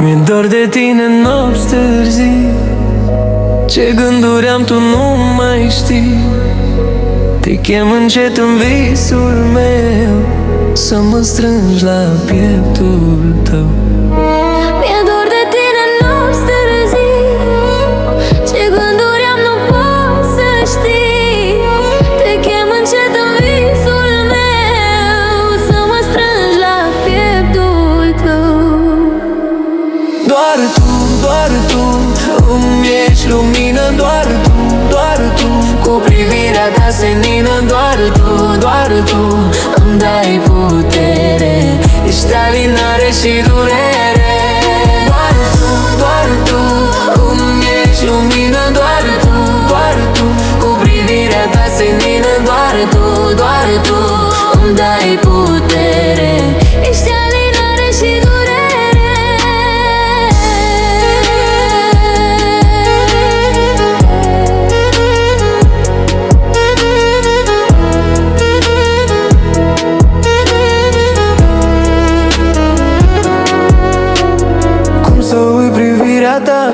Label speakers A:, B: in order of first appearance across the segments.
A: Mi-e dor de tine în nopți târzii, ce gânduri am tu nu mai știi. Te chem încet în visul meu, să mă strângi la pieptul tău.
B: Mi-e dor de tine în nopți târzii, ce gânduri am nu poți să știi. Te chem încet în visul meu, să mă strângi la pieptul tău.
A: Doar tu îmi ești lumină, doar tu cu privirea ta senină, doar tu îmi dai putere, ești alinare și durere. Doar tu îmi ești lumină, doar tu cu privirea ta senină, doar tu îmi dai putere,
B: Ești alinare și durere.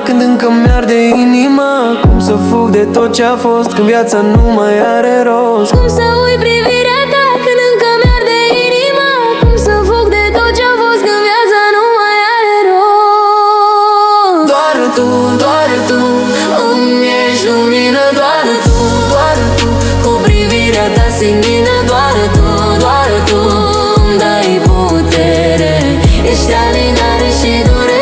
A: Când încă mi-arde inima, cum să fug de tot ce-a fost, când viața nu mai are rost.
B: Cum să uit privirea ta când încă mi-arde inima, cum să fug de tot ce-a fost, când viața nu mai are rost.
A: Doar tu îmi ești lumină, doar tu cu privirea ta senină, doar tu îmi dai putere, ești alinare și durere.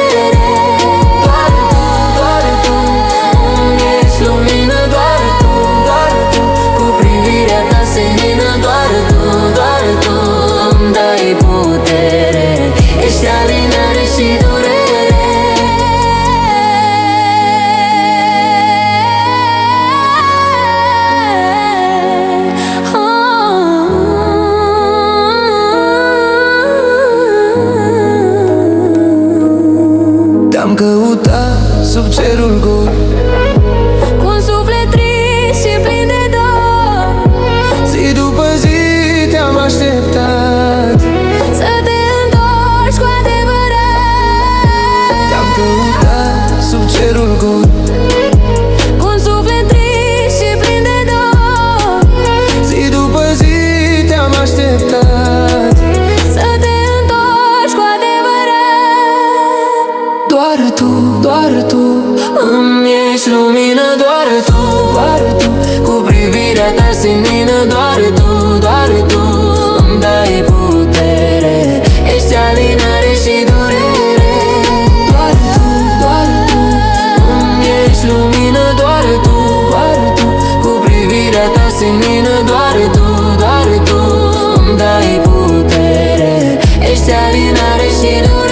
A: Ești alinare și durere. Te-am căutat sub cerul gol,
B: cu un suflet trist și plin de dor.
A: zi după zi te-am așteptat
B: să te întorci cu adevărat.
A: Te-am căutat sub cerul gol,
B: cu un suflet trist și plin de dor.
A: zi după zi te-am așteptat
B: să te întorci cu adevărat.
A: Doar tu îmi ești lumină, doar tu cu privirea ta senină, doar tu îmi dai putere, ești alinare și durere. Doar tu îmi ești lumină, doar tu cu privirea ta senină, doar tu îmi dai putere, ești alinare și durere.